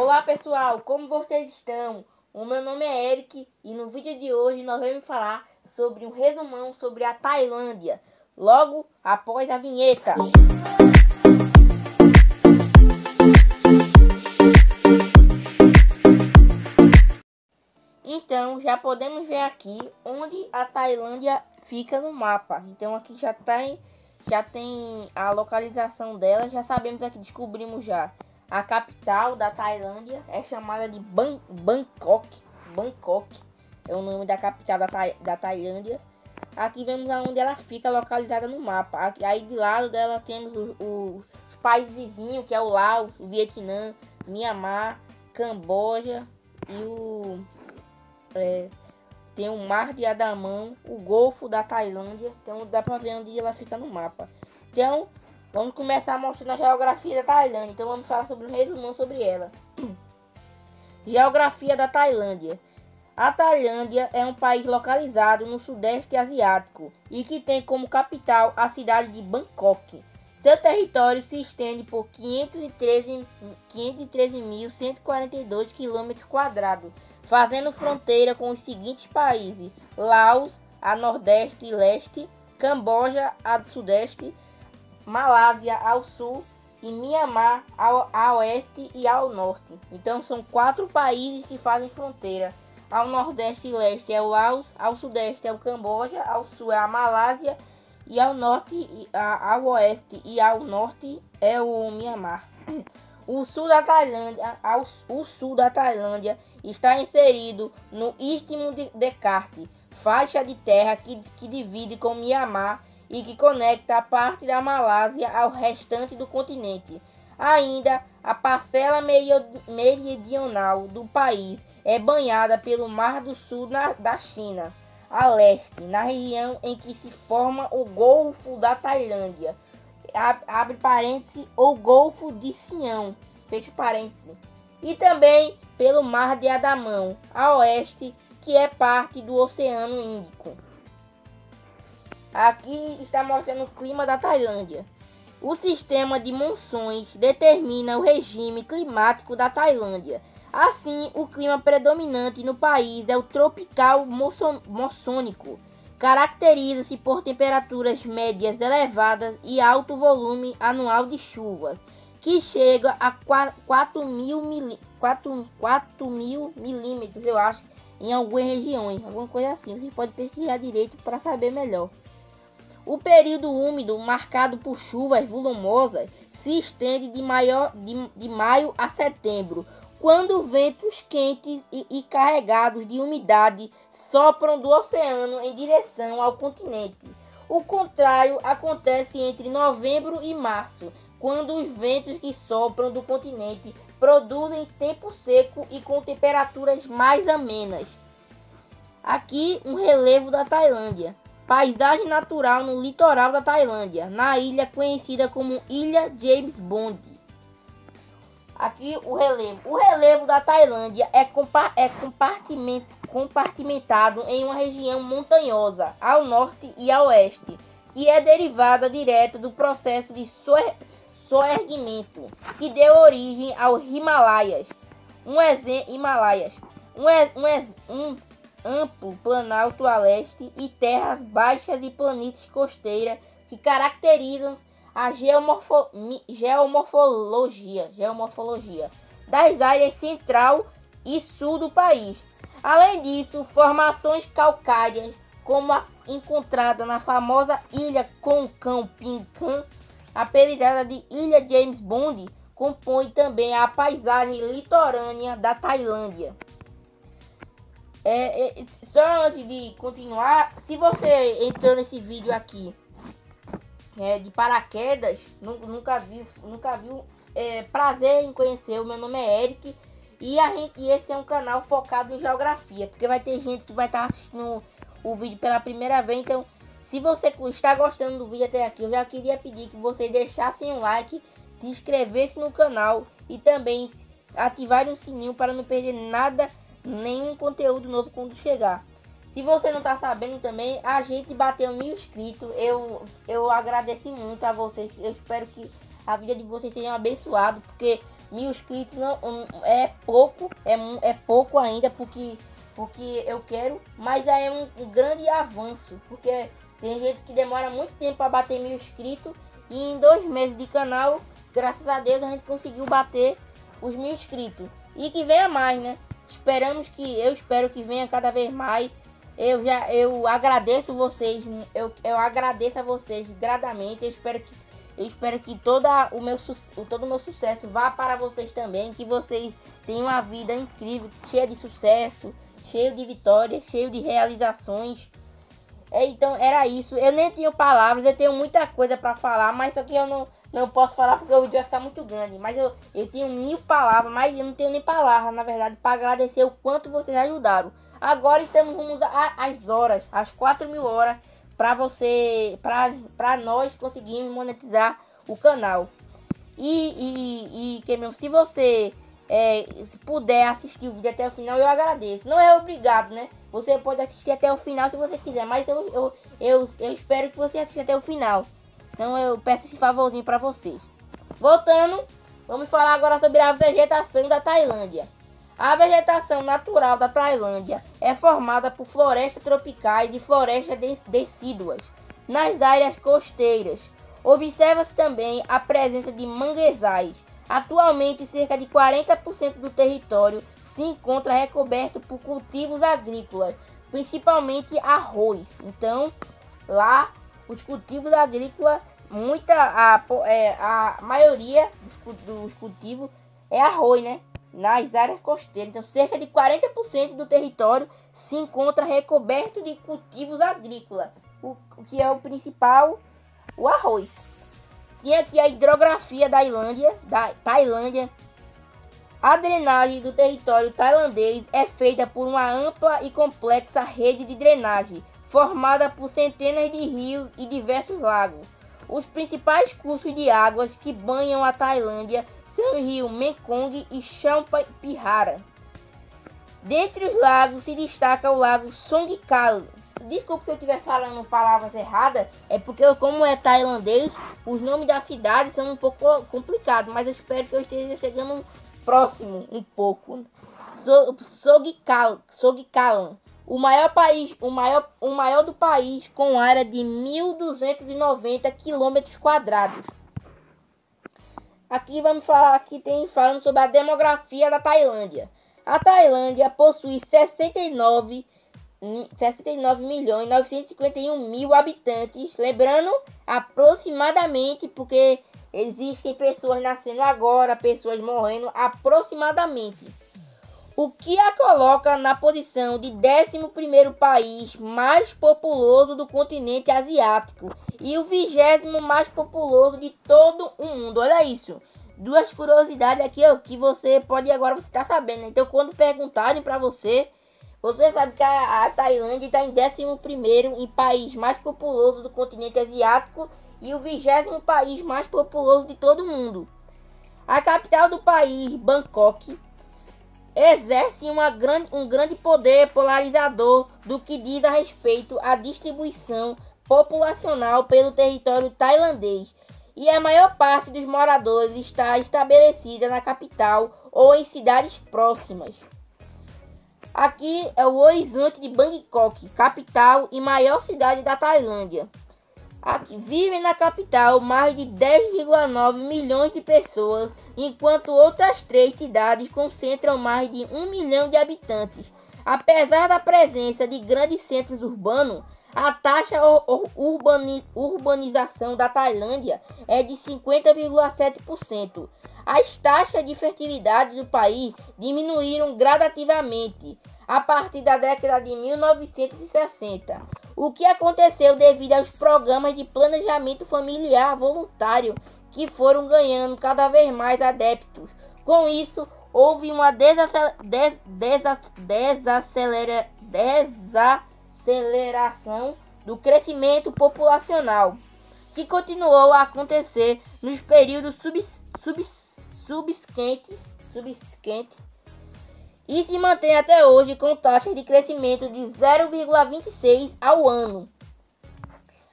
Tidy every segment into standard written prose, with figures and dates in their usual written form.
Olá pessoal, como vocês estão? O meu nome é Eric e no vídeo de hoje nós vamos falar sobre um resumão sobre a Tailândia, logo após a vinheta. Então já podemos ver aqui onde a Tailândia fica no mapa. Então aqui já tem a localização dela, já sabemos aqui, descobrimos já. A capital da Tailândia é chamada de Bangkok. Bangkok é o nome da capital da Tailândia. Aqui vemos aonde ela fica localizada no mapa. Aqui, aí de lado dela temos os países vizinhos, que é o Laos, o Vietnã, Mianmar, Camboja e tem o Mar de Andaman, o Golfo da Tailândia. Então dá para ver onde ela fica no mapa. Então vamos começar mostrando a geografia da Tailândia. Então vamos falar sobre um resumão sobre ela. Geografia da Tailândia. A Tailândia é um país localizado no Sudeste Asiático e que tem como capital a cidade de Bangkok. Seu território se estende por 513.142 km², fazendo fronteira com os seguintes países: Laos, a nordeste e leste, Camboja, a sudeste, Malásia ao sul e Mianmar ao oeste e ao norte. Então são 4 países que fazem fronteira. Ao nordeste e leste é o Laos, ao sudeste é o Camboja, ao sul é a Malásia e ao norte, ao oeste e ao norte é o Mianmar. O sul da Tailândia está inserido no Istmo de Descartes, faixa de terra que divide com Mianmar e que conecta a parte da Malásia ao restante do continente. Ainda, a parcela meridional do país é banhada pelo Mar do Sul da China, a leste, na região em que se forma o Golfo da Tailândia, abre parênteses, ou Golfo de Sião, fecha parênteses, e também pelo Mar de Andaman, a oeste, que é parte do Oceano Índico. Aqui está mostrando o clima da Tailândia. O sistema de monções determina o regime climático da Tailândia. Assim, o clima predominante no país é o tropical moçônico. Caracteriza-se por temperaturas médias elevadas e alto volume anual de chuvas, que chega a 4 mil milímetros, eu acho, em algumas regiões, alguma coisa assim. Você pode pesquisar direito para saber melhor. O período úmido, marcado por chuvas volumosas, se estende de maio a setembro, quando ventos quentes e carregados de umidade sopram do oceano em direção ao continente. O contrário acontece entre novembro e março, quando os ventos que sopram do continente produzem tempo seco e com temperaturas mais amenas. Aqui um relevo da Tailândia. Paisagem natural no litoral da Tailândia, na ilha conhecida como Ilha James Bond. Aqui o relevo. O relevo da Tailândia é compartimentado em uma região montanhosa, ao norte e ao oeste, que é derivada direta do processo de soerguimento, que deu origem aos Himalaias. Um amplo planalto a leste e terras baixas e planícies costeiras que caracterizam a geomorfologia das áreas central e sul do país. Além disso, formações calcárias, como a encontrada na famosa ilha Konkan, apelidada de Ilha James Bond, compõe também a paisagem litorânea da Tailândia. Só antes de continuar, se você entrou nesse vídeo aqui de paraquedas, nunca viu, prazer em conhecer. O meu nome é Eric e esse é um canal focado em geografia, porque vai ter gente que vai estar assistindo o vídeo pela primeira vez. Então, se você está gostando do vídeo até aqui, eu já queria pedir que vocês deixassem um like, se inscrevessem no canal e também ativarem o sininho para não perder nada, nenhum conteúdo novo quando chegar. Se você não está sabendo também, a gente bateu 1000 inscritos. Eu agradeci muito a vocês. Eu espero que a vida de vocês seja abençoada, porque 1000 inscritos não, é pouco, é pouco ainda, porque eu quero, mas é um grande avanço, porque tem gente que demora muito tempo para bater 1000 inscritos, e em 2 meses de canal, graças a Deus, a gente conseguiu bater os 1000 inscritos, e que venha mais, né? Eu espero que venha cada vez mais. Eu agradeço vocês, eu agradeço a vocês gradamente. Eu espero que todo o meu sucesso vá para vocês também, que vocês tenham uma vida incrível, cheia de sucesso, cheio de vitórias, cheio de realizações. Então era isso. Eu nem tenho palavras, eu tenho muita coisa para falar, mas só que eu não posso falar porque o vídeo vai ficar muito grande. Mas eu tenho 1000 palavras, mas eu não tenho nem palavras, na verdade, para agradecer o quanto vocês ajudaram. Agora estamos rumo às horas, às 4000 horas, para nós conseguirmos monetizar o canal. Se você se puder assistir o vídeo até o final, eu agradeço. Não é obrigado, né? Você pode assistir até o final se você quiser, mas eu espero que você assista até o final. Então eu peço esse favorzinho para vocês. Voltando, vamos falar agora sobre a vegetação da Tailândia. A vegetação natural da Tailândia é formada por florestas tropicais e florestas decíduas nas áreas costeiras. Observa-se também a presença de manguezais. Atualmente, cerca de 40% do território se encontra recoberto por cultivos agrícolas, principalmente arroz. Então, lá, os cultivos agrícolas, a maioria dos cultivos é arroz, né? Nas áreas costeiras. Então, cerca de 40% do território se encontra recoberto de cultivos agrícolas, o que é o principal, o arroz. Tem aqui a hidrografia da Tailândia. A drenagem do território tailandês é feita por uma ampla e complexa rede de drenagem, formada por centenas de rios e diversos lagos. Os principais cursos de águas que banham a Tailândia são o rio Mekong e Champihara. Dentre os lagos se destaca o lago Songkhla. Desculpa se eu estiver falando palavras erradas, é porque como é tailandês, os nomes da cidade são um pouco complicados, mas eu espero que eu esteja chegando próximo um pouco. Songkhla, o maior do país, com área de 1.290 km². Falando sobre a demografia da Tailândia. A Tailândia possui 69.951.000 habitantes, lembrando aproximadamente, porque existem pessoas nascendo agora, pessoas morrendo aproximadamente, o que a coloca na posição de 11º país mais populoso do continente asiático e o 20º mais populoso de todo o mundo. Olha isso. Duas curiosidades aqui, ó, que você pode agora você tá sabendo. Então, quando perguntarem para você sabe que a Tailândia está em 11º em país mais populoso do continente asiático e o 20º país mais populoso de todo o mundo. A capital do país, Bangkok, exerce um grande poder polarizador do que diz a respeito à distribuição populacional pelo território tailandês. E a maior parte dos moradores está estabelecida na capital ou em cidades próximas. Aqui é o horizonte de Bangkok, capital e maior cidade da Tailândia. Aqui vivem na capital mais de 10,9 milhões de pessoas, enquanto outras 3 cidades concentram mais de 1 milhão de habitantes. Apesar da presença de grandes centros urbanos, a taxa urbanização da Tailândia é de 50,7%. As taxas de fertilidade do país diminuíram gradativamente a partir da década de 1960, o que aconteceu devido aos programas de planejamento familiar voluntário que foram ganhando cada vez mais adeptos. Com isso, houve uma desaceleração do crescimento populacional, que continuou a acontecer nos períodos subsequentes e se mantém até hoje com taxa de crescimento de 0,26 ao ano.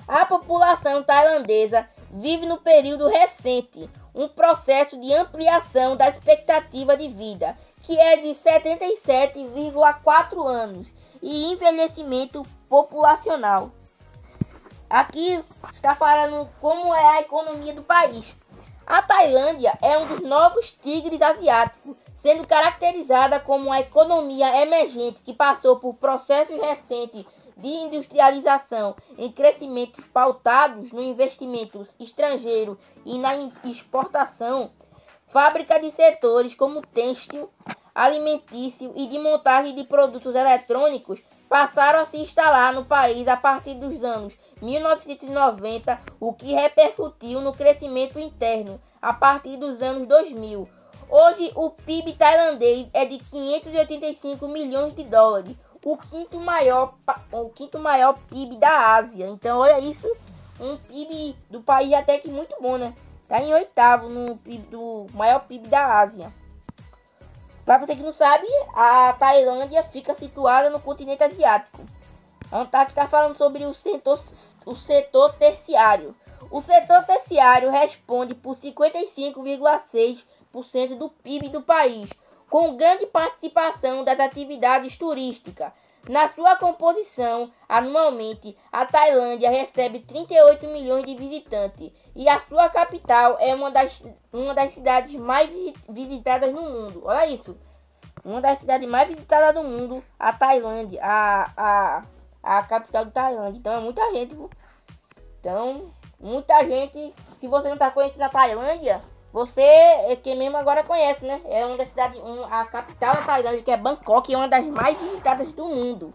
A população tailandesa vive no período recente um processo de ampliação da expectativa de vida, que é de 77,4 anos, e envelhecimento populacional. Aqui está falando como é a economia do país. A Tailândia é um dos novos tigres asiáticos, sendo caracterizada como uma economia emergente que passou por processos recentes de industrialização em crescimentos pautados no investimento estrangeiro e na exportação. Fábrica de setores como têxtil, alimentício e de montagem de produtos eletrônicos passaram a se instalar no país a partir dos anos 1990, o que repercutiu no crescimento interno a partir dos anos 2000. Hoje, o PIB tailandês é de 585 milhões de dólares, o quinto maior PIB da Ásia. Então, olha isso, um PIB do país até que muito bom, né? Está em oitavo no PIB do maior PIB da Ásia. Para você que não sabe, a Tailândia fica situada no continente asiático. A Antártica está falando sobre o setor terciário. O setor terciário responde por 55,6% do PIB do país, com grande participação das atividades turísticas. Na sua composição, anualmente, a Tailândia recebe 38 milhões de visitantes e a sua capital é uma das cidades mais visitadas no mundo. Olha isso, uma das cidades mais visitadas do mundo, a Tailândia, a capital da Tailândia. Então é muita gente, viu? Então, muita gente. Se você não está conhecendo a Tailândia, você é quem mesmo agora conhece, né? É uma das cidades, a capital da Tailândia, que é Bangkok, é uma das mais visitadas do mundo.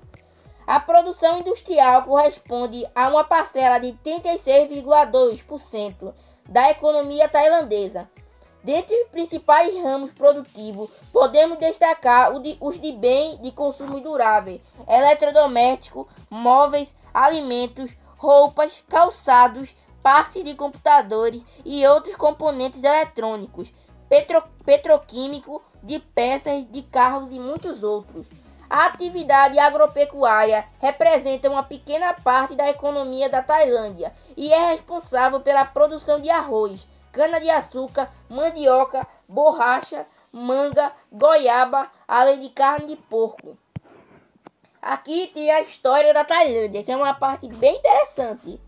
A produção industrial corresponde a uma parcela de 36,2% da economia tailandesa. Dentre os principais ramos produtivos, podemos destacar os de bem de consumo durável, eletrodomésticos, móveis, alimentos, roupas, calçados, parte de computadores e outros componentes eletrônicos, petroquímico, de peças de carros e muitos outros. A atividade agropecuária representa uma pequena parte da economia da Tailândia e é responsável pela produção de arroz, cana-de-açúcar, mandioca, borracha, manga, goiaba, além de carne de porco. Aqui tem a história da Tailândia, que é uma parte bem interessante.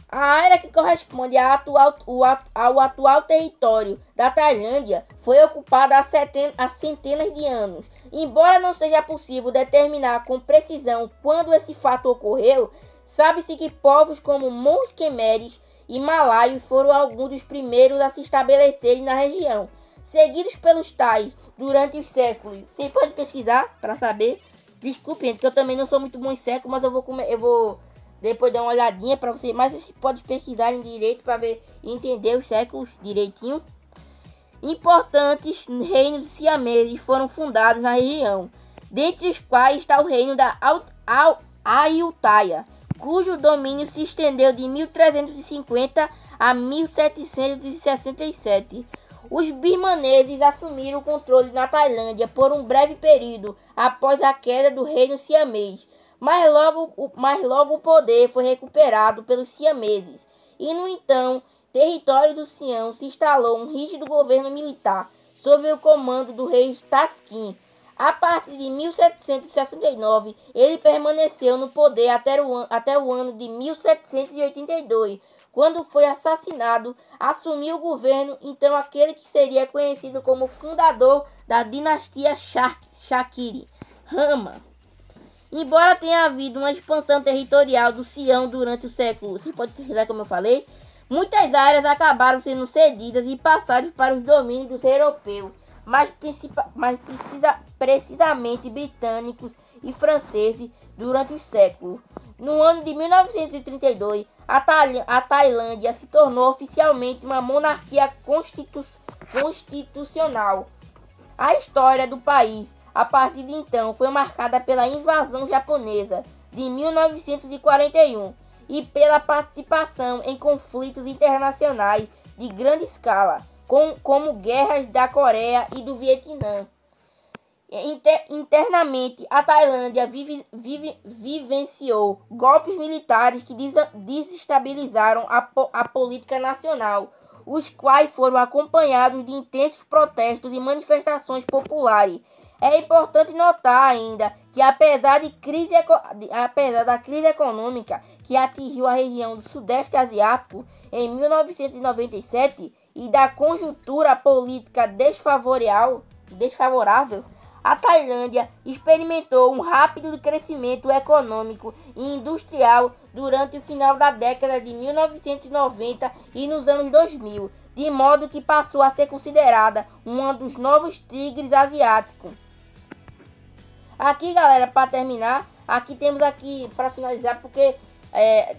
A área que corresponde ao atual território da Tailândia foi ocupada há centenas de anos. Embora não seja possível determinar com precisão quando esse fato ocorreu, sabe-se que povos como Mons Khmeres e malaios foram alguns dos primeiros a se estabelecerem na região, seguidos pelos thais durante os séculos. Você pode pesquisar para saber. Desculpe, gente, que eu também não sou muito bom em século, mas eu vou depois dar uma olhadinha para você, mas vocês podem pesquisar em direito para ver e entender os séculos direitinho. Importantes reinos siameses foram fundados na região, dentre os quais está o reino da Ayutthaya, cujo domínio se estendeu de 1350 a 1767. Os birmaneses assumiram o controle na Tailândia por um breve período após a queda do reino siamês, mas logo o poder foi recuperado pelos siameses, e no então território do Sião se instalou um rígido governo militar sob o comando do rei Taskin. A partir de 1769, ele permaneceu no poder até o ano de 1782, quando foi assassinado. Assumiu o governo então aquele que seria conhecido como fundador da dinastia Shakiri, Rama. Embora tenha havido uma expansão territorial do Sião durante o século, você pode pesquisar como eu falei, muitas áreas acabaram sendo cedidas e passaram para os domínios dos europeus, precisamente britânicos e franceses durante os séculos. No ano de 1932, a Tailândia se tornou oficialmente uma monarquia constitucional. A história do país, a partir de então, foi marcada pela invasão japonesa de 1941 e pela participação em conflitos internacionais de grande escala, como guerras da Coreia e do Vietnã. Internamente, a Tailândia vivenciou golpes militares que desestabilizaram a política nacional. os quais foram acompanhados de intensos protestos e manifestações populares. É importante notar ainda que apesar da crise econômica que atingiu a região do Sudeste Asiático em 1997 e da conjuntura política desfavorável, a Tailândia experimentou um rápido crescimento econômico e industrial durante o final da década de 1990 e nos anos 2000, de modo que passou a ser considerada um dos novos tigres asiáticos. Aqui, galera, para terminar, aqui temos aqui para finalizar, porque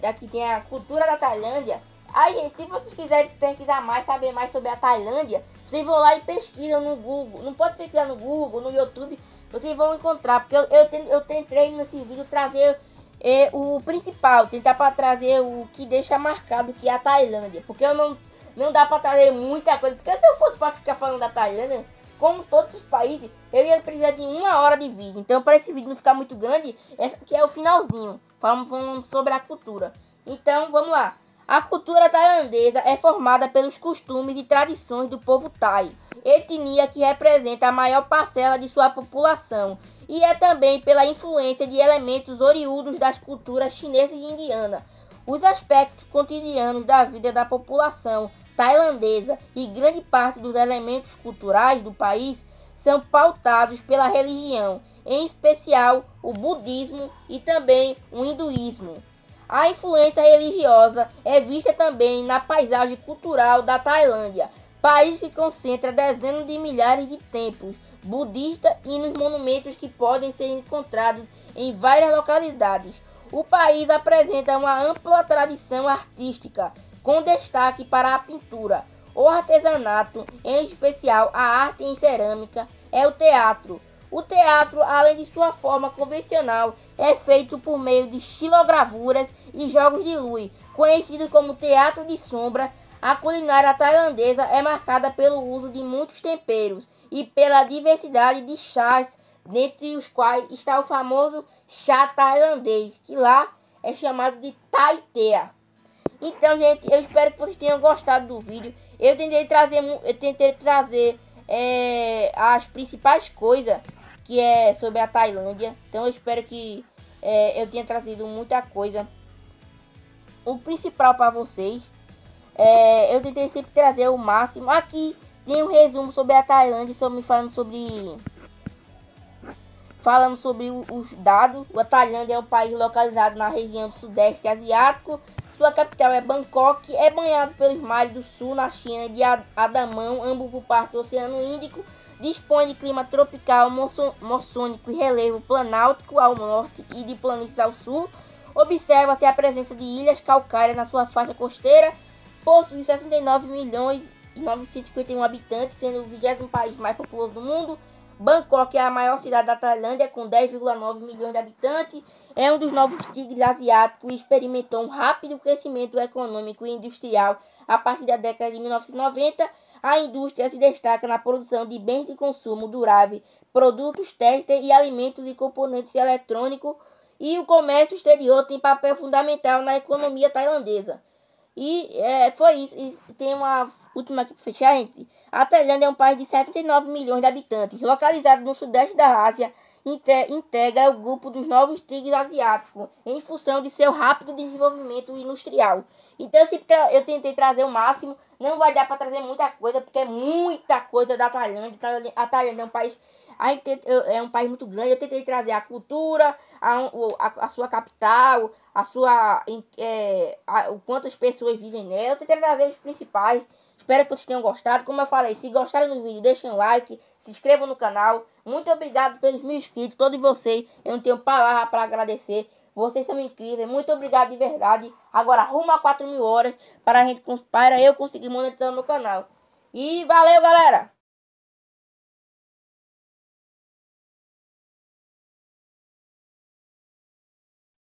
aqui tem a cultura da Tailândia. Aí, gente, se vocês quiserem pesquisar mais, saber mais sobre a Tailândia, vocês vão lá e pesquisam no Google. Não pode pesquisar no Google, no YouTube, vocês vão encontrar, porque eu tentei nesse vídeo trazer o principal, tentar para trazer o que deixa marcado que é a Tailândia, porque eu não dá para trazer muita coisa, porque se eu fosse para ficar falando da Tailândia, como todos os países, eu ia precisar de 1 hora de vídeo. Então, para esse vídeo não ficar muito grande, esse aqui é o finalzinho, falando sobre a cultura. Então, vamos lá. A cultura tailandesa é formada pelos costumes e tradições do povo Thai, etnia que representa a maior parcela de sua população, e é também pela influência de elementos oriundos das culturas chinesa e indiana. Os aspectos cotidianos da vida da população tailandesa e grande parte dos elementos culturais do país são pautados pela religião, em especial o budismo e também o hinduísmo. A influência religiosa é vista também na paisagem cultural da Tailândia, país que concentra dezenas de milhares de templos budistas e nos monumentos que podem ser encontrados em várias localidades. O país apresenta uma ampla tradição artística, com destaque para a pintura, o artesanato, em especial a arte em cerâmica, é o teatro. O teatro, além de sua forma convencional, é feito por meio de xilogravuras e jogos de luz, conhecido como teatro de sombra. A culinária tailandesa é marcada pelo uso de muitos temperos e pela diversidade de chás, dentre os quais está o famoso chá tailandês, que lá é chamado de Thai Tea. Então, gente, eu espero que vocês tenham gostado do vídeo. Eu tentei trazer as principais coisas que é sobre a Tailândia. Então, eu espero que eu tenha trazido muita coisa. O principal para vocês. Eu tentei sempre trazer o máximo. Aqui tem um resumo sobre a Tailândia, falando sobre os dados. A Tailândia é um país localizado na região do Sudeste Asiático. Sua capital é Bangkok. É banhado pelos mares do Sul, na China, e de Andaman, ambos por parte do Oceano Índico. Dispõe de clima tropical, moçônico e relevo planáltico ao norte e de planícies ao sul. Observa-se a presença de ilhas calcárias na sua faixa costeira. Possui 69 milhões e 951 habitantes, sendo o 20º país mais populoso do mundo. Bangkok é a maior cidade da Tailândia, com 10,9 milhões de habitantes. É um dos novos tigres asiáticos e experimentou um rápido crescimento econômico e industrial a partir da década de 1990. A indústria se destaca na produção de bens de consumo durável, produtos têxteis e alimentos e componentes eletrônicos. E o comércio exterior tem papel fundamental na economia tailandesa. E foi isso. E tem uma última aqui para fechar, gente. A Tailândia é um país de 79 milhões de habitantes, localizado no sudeste da Ásia. Integra o grupo dos novos tigres asiáticos, em função de seu rápido desenvolvimento industrial. Então eu tentei trazer o máximo. Não vai dar para trazer muita coisa, porque é muita coisa da Tailândia. A Tailândia é um país muito grande. Eu tentei trazer a cultura, a sua capital, quantas pessoas vivem nela. Eu tentei trazer os principais. Espero que vocês tenham gostado. Como eu falei, se gostaram do vídeo, deixem um like, se inscrevam no canal. Muito obrigado pelos 1000 inscritos, todos vocês. Eu não tenho palavra para agradecer. Vocês são incríveis. Muito obrigado de verdade. Agora rumo a 4.000 horas para eu conseguir monetizar o meu canal. E valeu, galera!